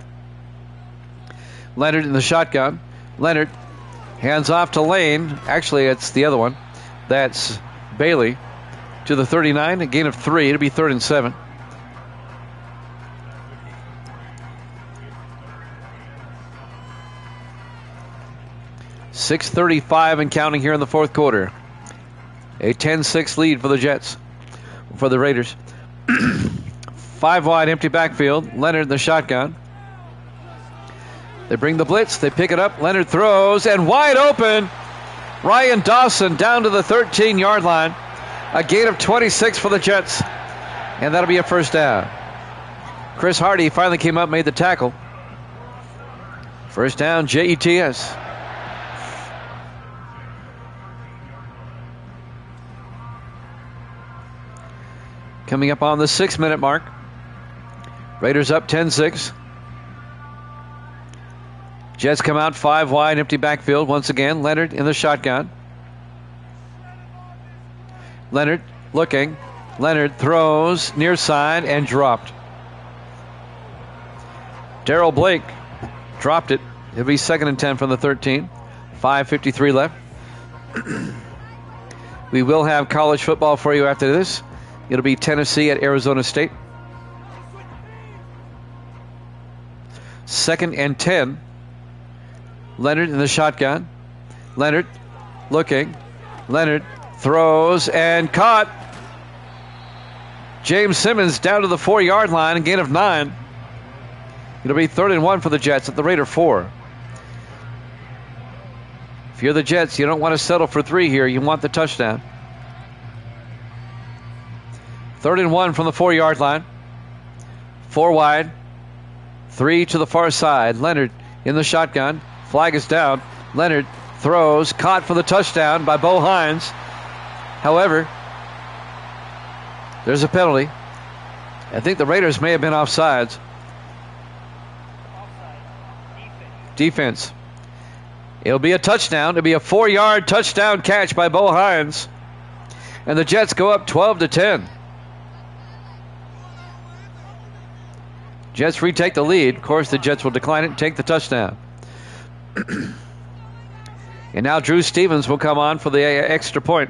Leonard in the shotgun. Leonard hands off to Lane. Actually, it's the other one. That's Bailey to the 39. A gain of 3. It'll be 3rd and 7. .6:35 and counting here in the 4th quarter. A 10-6 lead for the Jets, for the Raiders. 5 wide, empty backfield. Leonard in the shotgun. They bring the blitz. They pick it up. Leonard throws, and wide open. Ryan Dawson down to the 13-yard line. A gain of 26 for the Jets, and that'll be a first down. Chris Hardy finally came up, made the tackle. First down, Jets. Coming up on the 6-minute mark. Raiders up 10-6. Jets come out 5 wide, empty backfield. Once again, Leonard in the shotgun. Leonard looking. Leonard throws near side and dropped. Darrell Blake dropped it. It'll be 2nd and 10 from the 13. 5:53 left. We will have college football for you after this. It'll be Tennessee at Arizona State. 2nd and 10. Leonard in the shotgun. Leonard looking. Leonard throws and caught. James Simmons down to the 4-yard line, a gain of 9. It'll be 3rd and 1 for the Jets at the Raider 4. If you're the Jets, you don't want to settle for 3 here. You want the touchdown. 3rd and 1 from the 4-yard line. 4 wide. 3 to the far side. Leonard in the shotgun. Flag is down. Leonard throws. Caught for the touchdown by Bo Hines. However, there's a penalty. I think the Raiders may have been offsides. Defense. It'll be a touchdown. It'll be a 4-yard touchdown catch by Bo Hines. And the Jets go up 12-10. Jets retake the lead. Of course, the Jets will decline it and take the touchdown. And now Drew Stevens will come on for the extra point.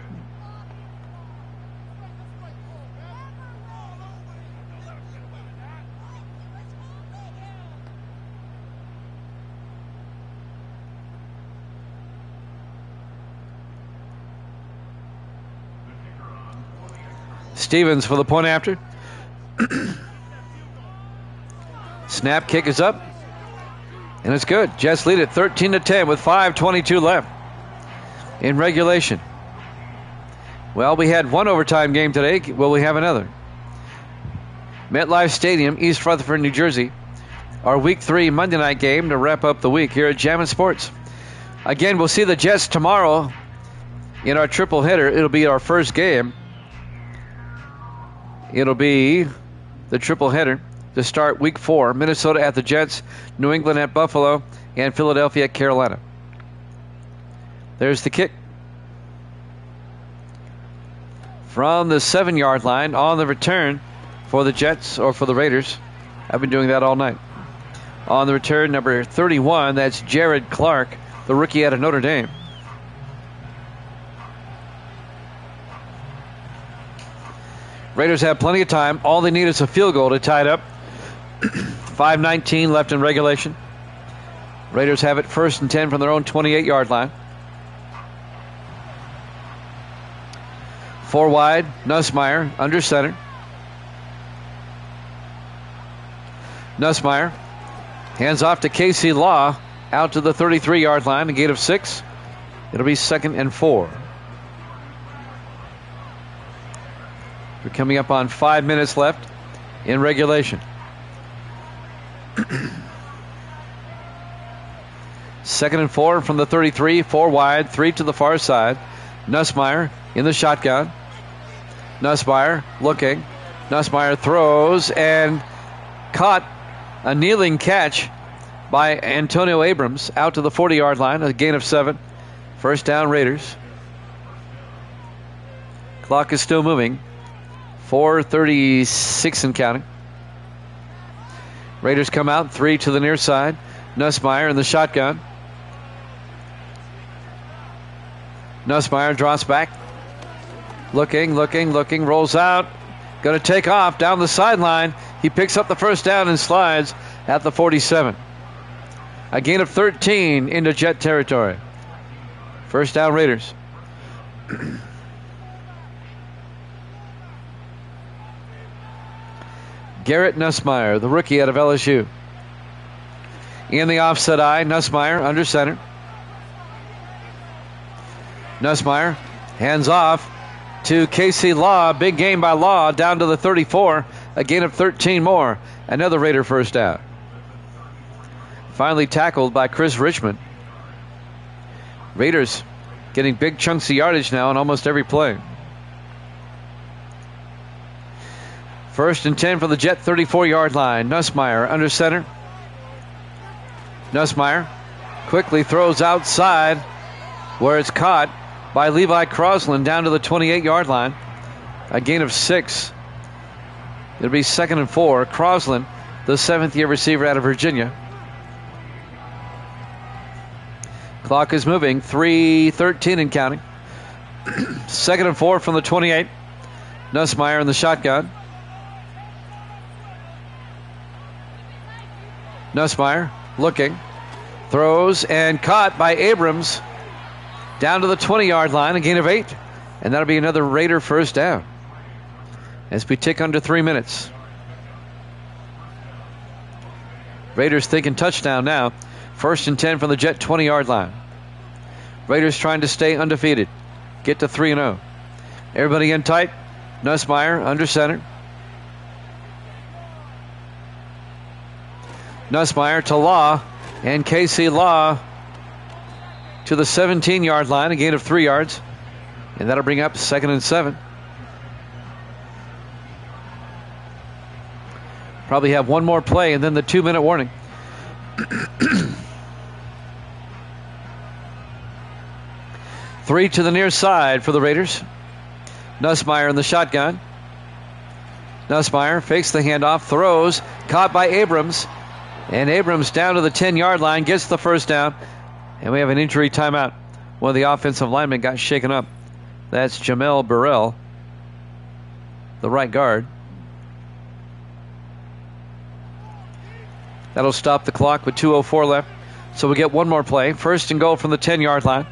Stevens for the point after. Snap, kick is up. And it's good. Jets lead it 13-10 with 5:22 left in regulation. Well, we had one overtime game today. Will we have another? MetLife Stadium, East Rutherford, New Jersey. Our Week 3 Monday night game to wrap up the week here at Jammin' Sports. Again, we'll see the Jets tomorrow in our triple header. It'll be our first game. It'll be the triple header. to start week 4. Minnesota at the Jets, New England at Buffalo, and Philadelphia at Carolina. There's the kick. From the 7-yard line on the return for the Jets or for the Raiders. I've been doing that all night. On the return, number 31, that's Jared Clark, the rookie out of Notre Dame. Raiders have plenty of time. All they need is a field goal to tie it up. 5:19 left in regulation. Raiders have it 1st and 10 from their own 28-yard line. 4 wide, Nussmeier under center. Nussmeier hands off to Casey Law out to the 33-yard line, a gain of 6. It'll be 2nd and 4. We're coming up on 5 minutes left in regulation. 2nd and 4 from the 33, 4 wide, 3 to the far side. Nussmeier in the shotgun. Nussmeier looking. Nussmeier throws and caught. A kneeling catch by Antonio Abrams out to the 40-yard line, a gain of 7. 1st down, Raiders. Clock is still moving. 4:36 and counting. Raiders come out, 3 to the near side. Nussmeier in the shotgun. Nussmeier drops back. Looking, rolls out. Going to take off down the sideline. He picks up the 1st down and slides at the 47. A gain of 13 into Jet territory. 1st down, Raiders. Garrett Nussmeier, the rookie out of LSU. In the offset eye, Nussmeier under center. Nussmeier hands off to Casey Law. Big game by Law down to the 34. A gain of 13 more. Another Raider 1st down. Finally tackled by Chris Richmond. Raiders getting big chunks of yardage now on almost every play. 1st and 10 for the Jet 34-yard line. Nussmeier under center. Nussmeier quickly throws outside where it's caught by Levi Crosland down to the 28-yard line. A gain of 6. It'll be 2nd and 4. Crosland, the 7th-year receiver out of Virginia. Clock is moving. 3:13 and counting. 2nd and 4 from the 28. Nussmeier in the shotgun. Nussmeier looking. Throws and caught by Abrams down to the 20-yard line, a gain of 8. And that'll be another Raider 1st down as we tick under 3 minutes. Raiders thinking touchdown now. 1st and 10 from the Jet 20-yard line. Raiders trying to stay undefeated. Get to 3-0. Everybody in tight. Nussmeier under center. Nussmeier to Law. And Casey Law to the 17-yard line, a gain of 3 yards. And that'll bring up 2nd and 7. Probably have one more play and then the 2-minute warning. Three to the near side for the Raiders. Nussmeier in the shotgun. Nussmeier fakes the handoff, throws, caught by Abrams. And Abrams down to the 10-yard line, gets the 1st down. And we have an injury timeout. One of the offensive linemen got shaken up. That's Jamel Burrell, the right guard. That'll stop the clock with 2:04 left. So we get one more play. 1st and goal from the 10-yard line.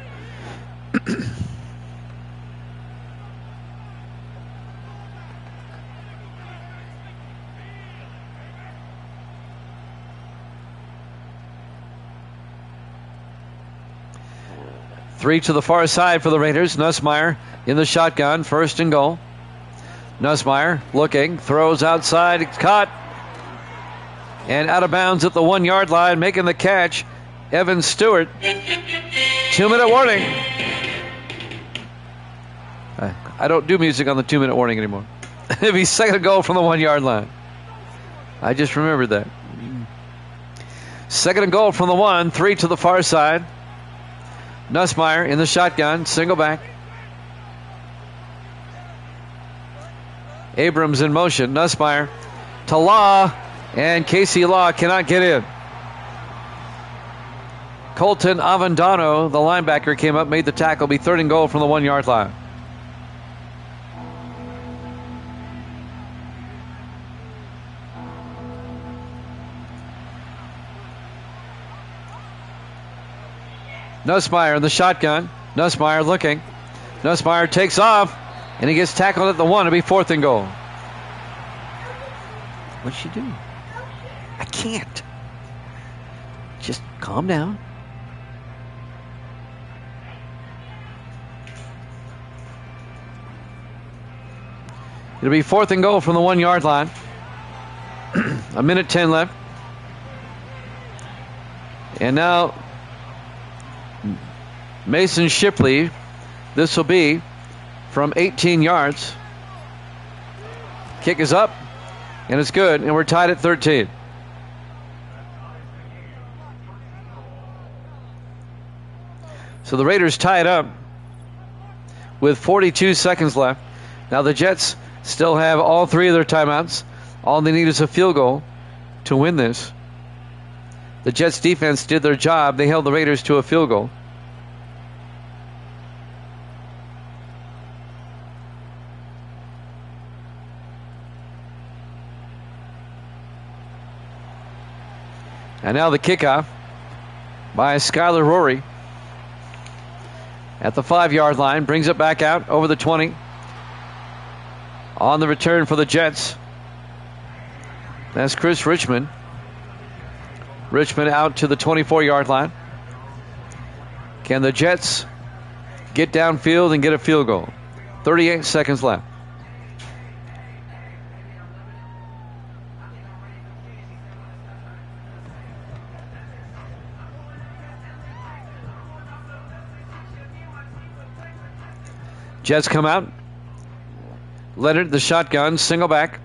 Three to the far side for the Raiders. Nussmeier in the shotgun. 1st and goal. Nussmeier looking. Throws outside. It's caught. And out of bounds at the 1-yard line. Making the catch. Evan Stewart. 2-minute warning. I don't do music on the 2-minute warning anymore. It'll be 2nd and goal from the 1-yard line. I just remembered that. Second and goal from the 1, 3 to the far side. Nussmeier in the shotgun, single back. Abrams in motion. Nussmeier to Law, and Casey Law cannot get in. Colton Avendano, the linebacker, came up, made the tackle. Be third and goal from the 1 yard line. Nussmeier in the shotgun. Nussmeier looking. Nussmeier takes off, and he gets tackled at the 1. It'll be fourth and goal. What's she doing? I can't. Just calm down. It'll be fourth and goal from the 1 yard line. A minute 10 left. And now Mason Shipley, this will be from 18 yards. Kick is up, and it's good, and we're tied at 13. So the Raiders tie it up with 42 seconds left. Now the Jets still have all 3 of their timeouts. All they need is a field goal to win this. The Jets defense did their job. They held the Raiders to a field goal. And now the kickoff by Skylar Rory at the 5 yard line. Brings it back out over the 20. On the return for the Jets, that's Chris Richmond. Richmond out to the 24 yard line. Can the Jets get downfield and get a field goal? 38 seconds left. Jets come out. Leonard, the shotgun, single back.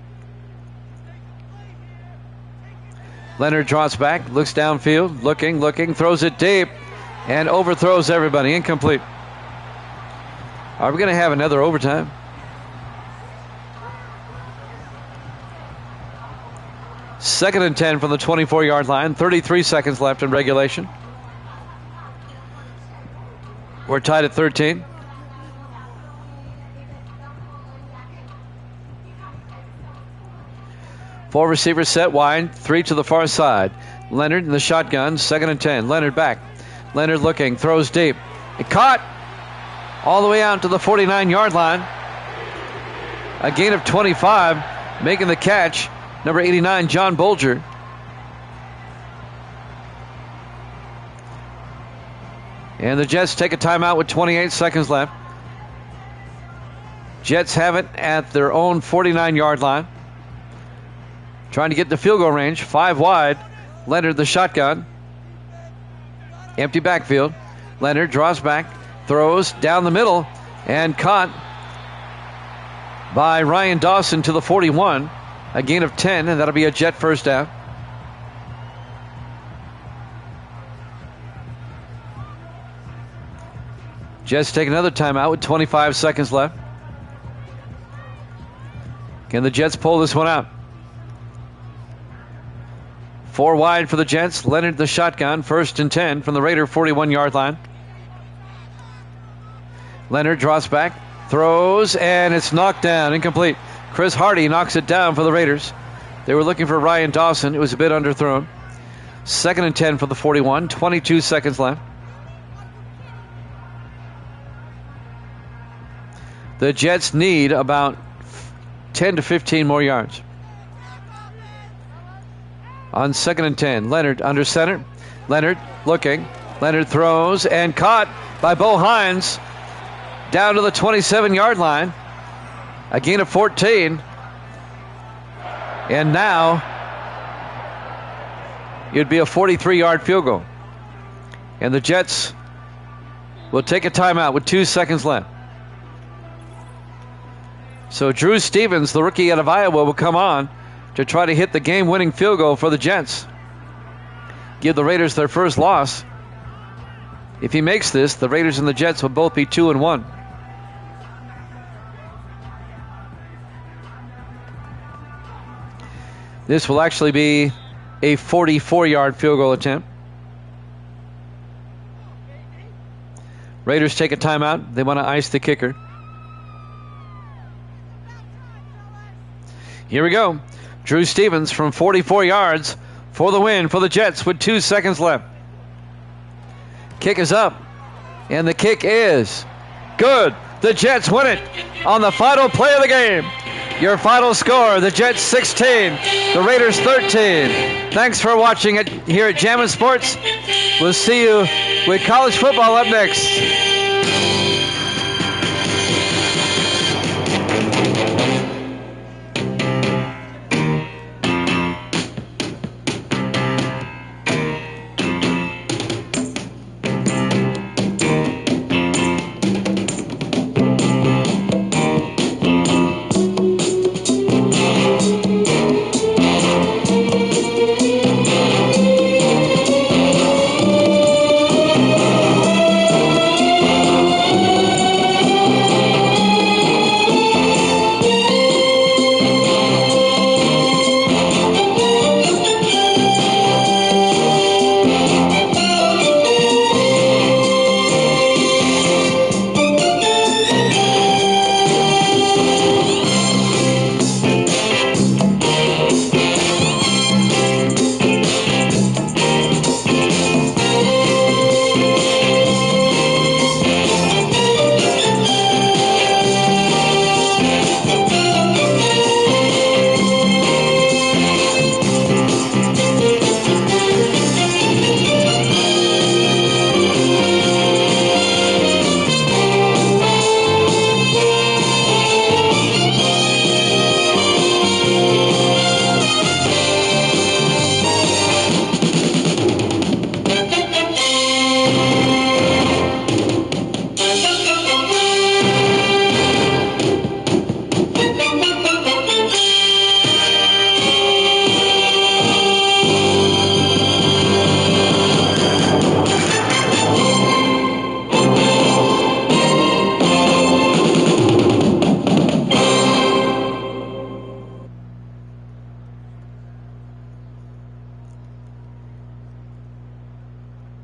Leonard draws back, looks downfield, looking, throws it deep, and overthrows everybody. Incomplete. Are we going to have another overtime? Second and 10 from the 24 yard line. 33 seconds left in regulation. We're tied at 13. Four receivers set wide, 3 to the far side. Leonard in the shotgun, second and 10. Leonard back. Leonard looking, throws deep. It caught all the way out to the 49 yard line. A gain of 25, making the catch, number 89, John Bolger. And the Jets take a timeout with 28 seconds left. Jets have it at their own 49 yard line. Trying to get the field goal range. 5 wide. Leonard, the shotgun. Empty backfield. Leonard draws back. Throws down the middle. And caught by Ryan Dawson to the 41. A gain of 10, and that'll be a Jet first down. Jets take another timeout with 25 seconds left. Can the Jets pull this one out? 4 wide for the Jets. Leonard the shotgun. First and 10 from the Raider 41 yard line. Leonard draws back. Throws, and it's knocked down. Incomplete. Chris Hardy knocks it down for the Raiders. They were looking for Ryan Dawson. It was a bit underthrown. Second and 10 for the 41. 22 seconds left. The Jets need about 10 to 15 more yards. On second and 10, Leonard under center. Leonard looking. Leonard throws and caught by Bo Hines down to the 27 yard line. A gain of 14. And now it'd be a 43 yard field goal. And the Jets will take a timeout with 2 seconds left. So Drew Stevens, the rookie out of Iowa, will come on to try to hit the game-winning field goal for the Jets. Give the Raiders their first loss. If he makes this, the Raiders and the Jets will both be 2-1. This will actually be a 44-yard field goal attempt. Raiders take a timeout. They want to ice the kicker. Here we go. Drew Stevens from 44 yards for the win for the Jets with 2 seconds left. Kick is up, and the kick is good. The Jets win it on the final play of the game. Your final score, the Jets 16, the Raiders 13. Thanks for watching it here at Jammin' Sports. We'll see you with college football up next.